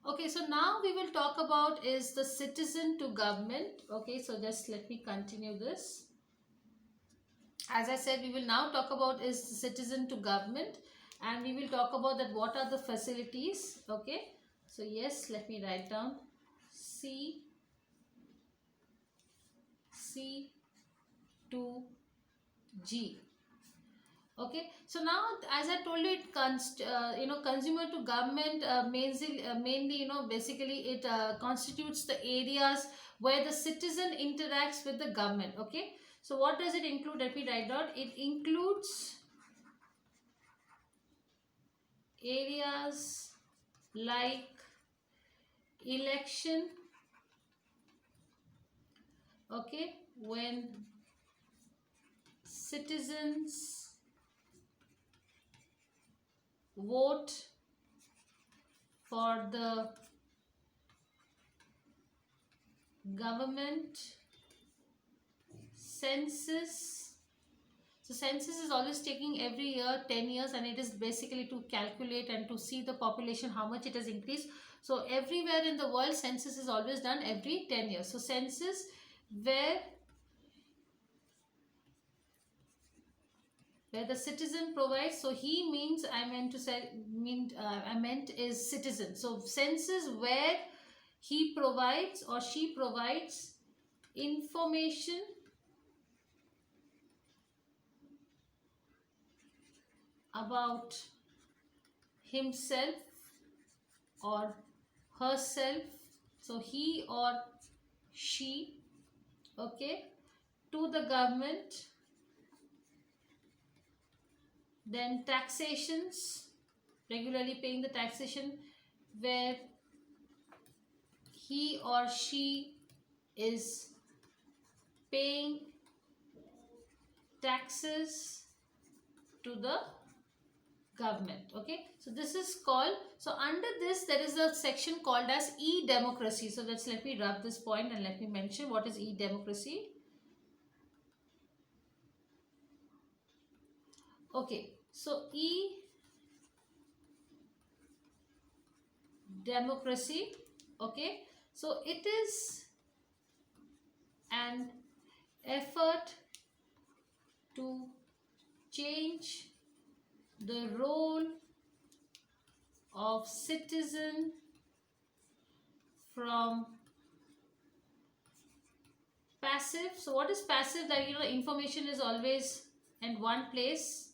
Okay, so now we will talk about is the citizen to government. Okay, so just let me continue this. As I said, we will now talk about is citizen to government, and we will talk about that what are the facilities. Okay, so yes, let me write down C C to G. Okay, so now as I told you, it consumer to government mainly basically it constitutes the areas where the citizen interacts with the government. Okay, so what does it include? Let me write down. It includes areas like election. Okay, when citizens vote for the government, census. So census is always taking every year 10 years, and it is basically to calculate and to see the population how much it has increased. So everywhere in the world census is always done every 10 years. So census where the citizen provides, so he means I meant to say mean I meant is citizen. So census where he provides or she provides information about himself or herself, so he or she, okay, to the government. Then taxations, regularly paying the taxation where he or she is paying taxes to the government. Okay, so this is called, so under this there is a section called as e-democracy. So let's let me rub this point and let me mention what is e-democracy. Okay, so e-democracy, okay, so it is an effort to change the role of citizen from passive. So what is passive? That information is always in one place.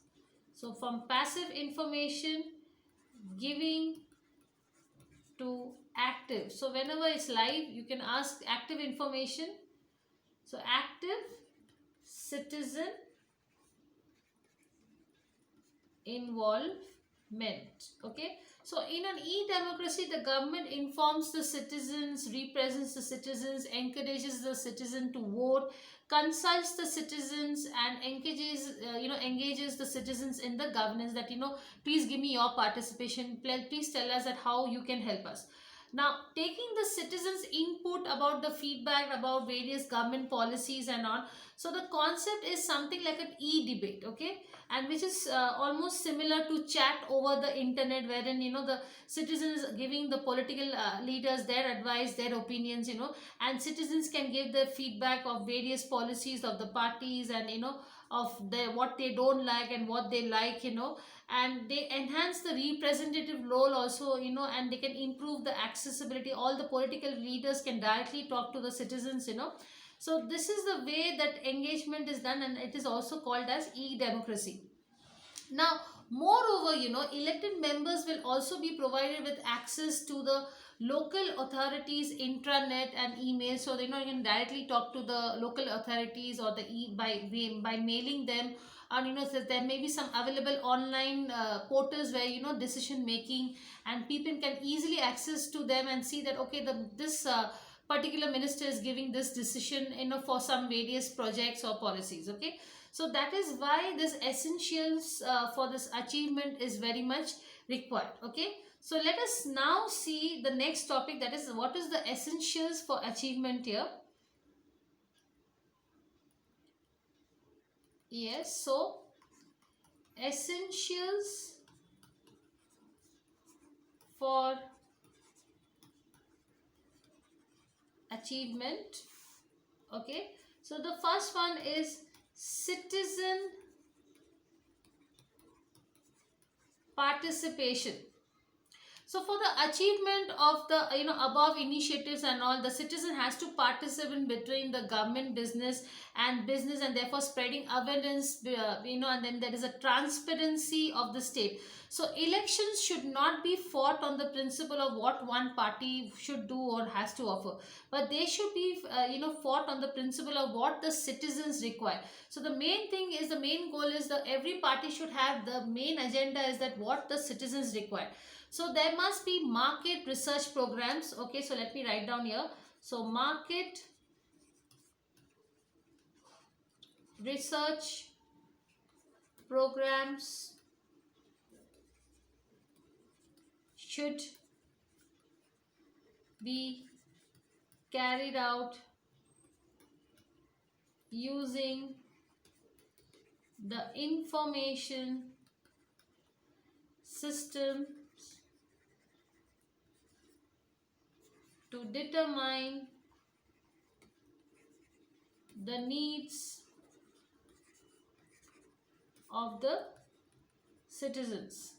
So from passive information giving to active. So whenever it's live, you can ask active information. So active citizen involvement. Okay, so in an e-democracy, the government informs the citizens, represents the citizens, encourages the citizen to vote, consults the citizens, and engages the citizens in the governance, that please give me your participation, please tell us that how you can help us. Now, taking the citizens input about the feedback about various government policies and all, so the concept is something like an e-debate. Okay, and which is almost similar to chat over the internet, wherein the citizens giving the political leaders their advice, their opinions, and citizens can give their feedback of various policies of the parties, and of what they don't like and what they like, and they enhance the representative role also, and they can improve the accessibility. All the political leaders can directly talk to the citizens, so this is the way that engagement is done, and it is also called as e-democracy. Now, moreover, elected members will also be provided with access to the local authorities intranet and email. So you can directly talk to the local authorities or the by mailing them. And so there may be some available online portals where decision making, and people can easily access to them and see that okay, this particular minister is giving this decision for some various projects or policies. Okay, so that is why this essentials for this achievement is very much required. Okay, so let us now see the next topic, that is what is the essentials for achievement here. Yes, so essentials for achievement. Okay, so the first one is citizen participation. So for the achievement of the above initiatives and all, the citizen has to participate in between the government, business, and therefore spreading awareness, and then there is a transparency of the state. So elections should not be fought on the principle of what one party should do or has to offer, but they should be fought on the principle of what the citizens require. So the main goal is that every party should have the main agenda is that what the citizens require. So there must be market research programs. Okay, so let me write down here. So market research programs should be carried out using the information system to determine the needs of the citizens.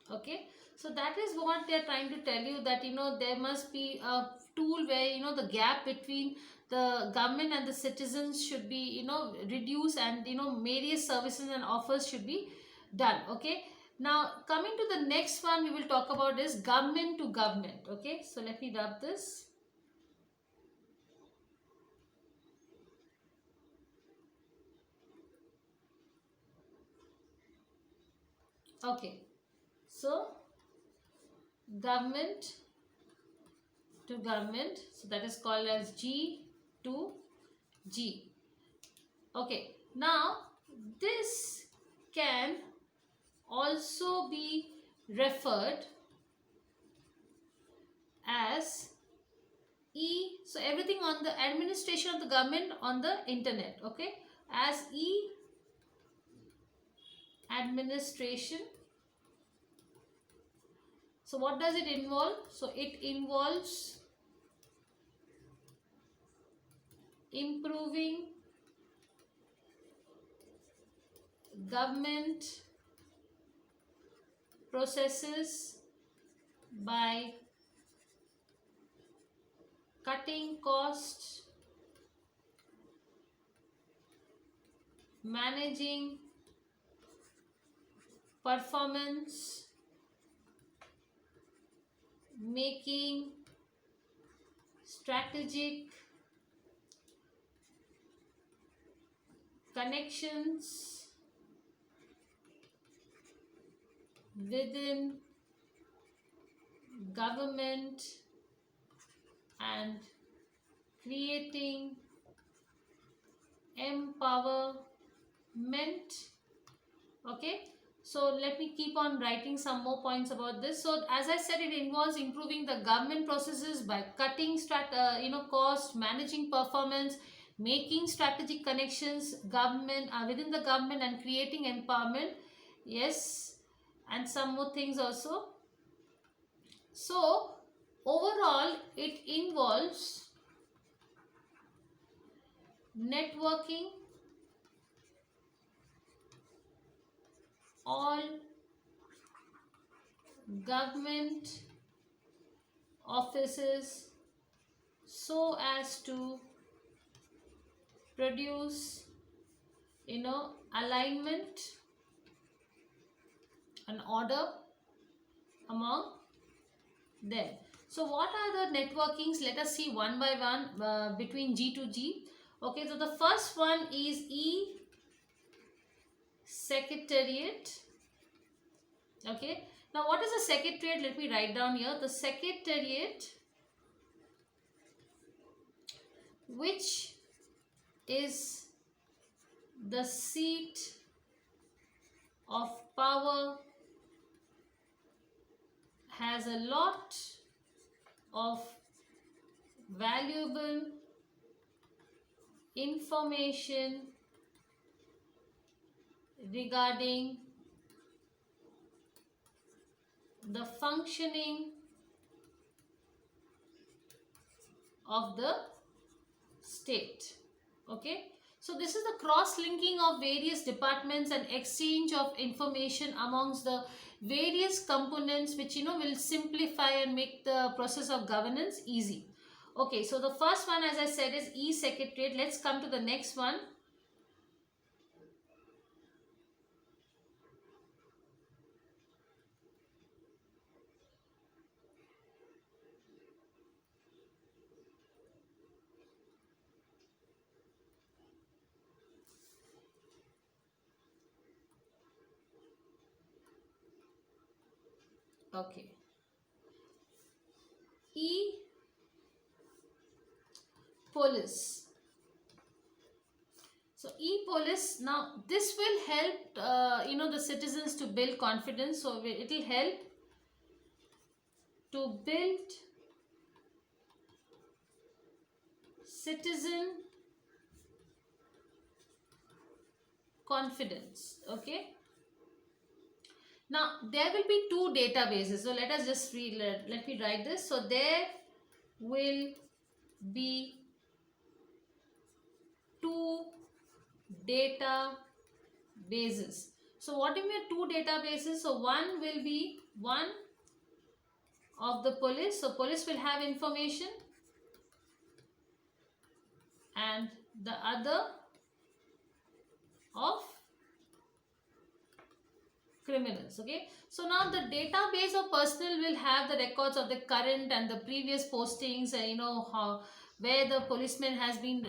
Okay, so that is what they are trying to tell you, that there must be a tool where the gap between the government and the citizens should be reduced, and various services and offers should be done. Okay, now coming to the next one we will talk about is government to government. Okay, so let me rub this. Okay, so government to government, so that is called as G to G. Okay, now this can also be referred as E, so everything on the administration of the government on the internet, okay, as E administration. So what does it involve? So it involves improving government processes by cutting costs, managing performance, making strategic connections within government, and creating empowerment. Okay, so let me keep on writing some more points about this. So as I said, it involves improving the government processes by cutting cost, managing performance, making strategic connections government within the government, and creating empowerment. Yes, and some more things also. So overall it involves networking all government offices so as to produce alignment and order among them. So what are the networkings? Let us see one by one between G to G. Okay, so the first one is E secretariat. Okay, now what is a secretariat? Let me write down here. The secretariat, which is the seat of power, has a lot of valuable information regarding the functioning of the state. Okay, so this is the cross linking of various departments and exchange of information amongst the various components, which will simplify and make the process of governance easy. Okay, so the first one, as I said, is e-secretariat. Let's come to the next one. Okay, e-police. So e-police, now this will help the citizens to build confidence. So it will help to build citizen confidence. Okay, now there will be two databases. So let us just read, let me write this. So there will be two databases. So what do you mean two databases? So one will be one of the police. So police will have information, and the other of criminals. Okay, so now the database of personnel will have the records of the current and the previous postings, how, where the policeman has been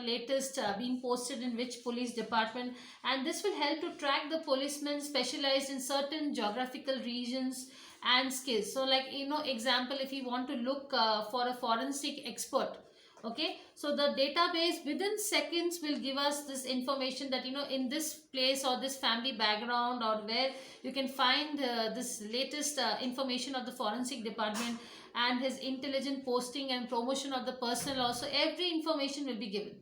latest been posted in which police department, and this will help to track the policemen specialized in certain geographical regions and skills. So like example, if you want to look for a forensic expert, okay, so the database within seconds will give us this information that in this place or this family background, or where you can find this latest information of the forensic department and his intelligent posting and promotion of the personnel. Also every information will be given.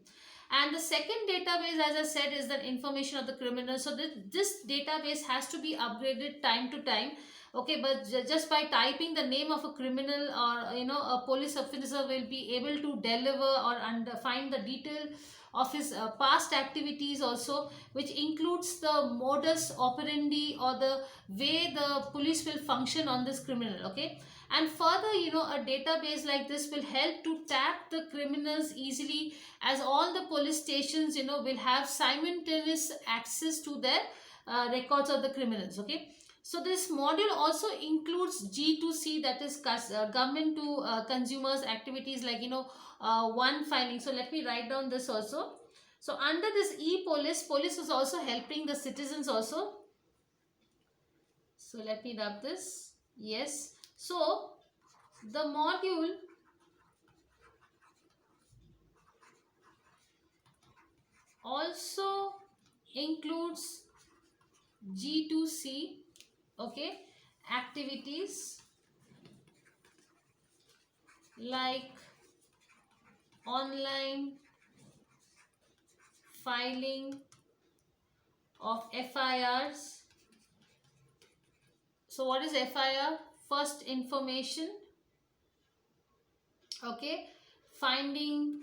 And the second database, as I said, is the information of the criminal. So this database has to be upgraded time to time. Okay, but just by typing the name of a criminal, or a police officer will be able to deliver or find the detail of his past activities also, which includes the modus operandi or the way the police will function on this criminal. Okay, and further a database like this will help to tap the criminals easily, as all the police stations will have simultaneous access to their records of the criminals. Okay, so this module also includes G2C, that is government to consumers activities, like one filing. So let me write down this also. So under this e-police, police is also helping the citizens also. So let me rub this. Yes. So the module also includes G2C, okay, activities like online filing of FIRs. So what is FIR? First information. Okay, finding,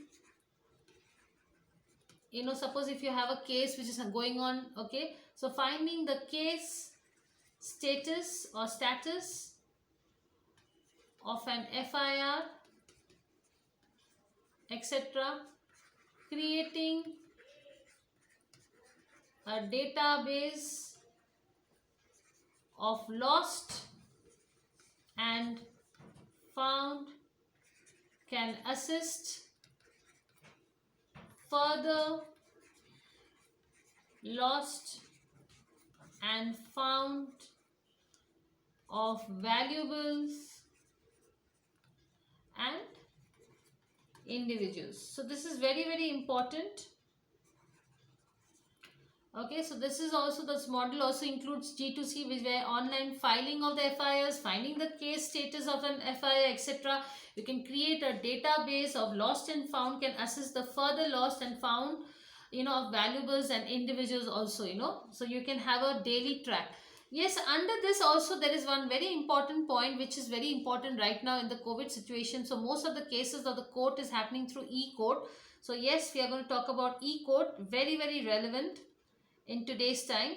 suppose if you have a case which is going on, okay, so finding the case status or status of an FIR, etc. Creating a database of lost and found can assist further lost and found of valuables and individuals. So this is very, very important. Okay, so this is also, this model also includes G2C, which where online filing of the FIRs, finding the case status of an FIR, etc. You can create a database of lost and found, can assist the further lost and found, of valuables and individuals also, so you can have a daily track. Yes, under this also there is one very important point which is very important right now in the COVID situation. So most of the cases of the court is happening through e-court. So yes, we are going to talk about e-court, very, very relevant in today's time.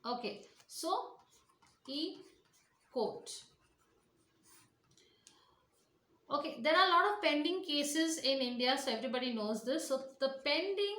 Okay, so e-court. Okay, there are a lot of pending cases in India, so everybody knows this. So the pending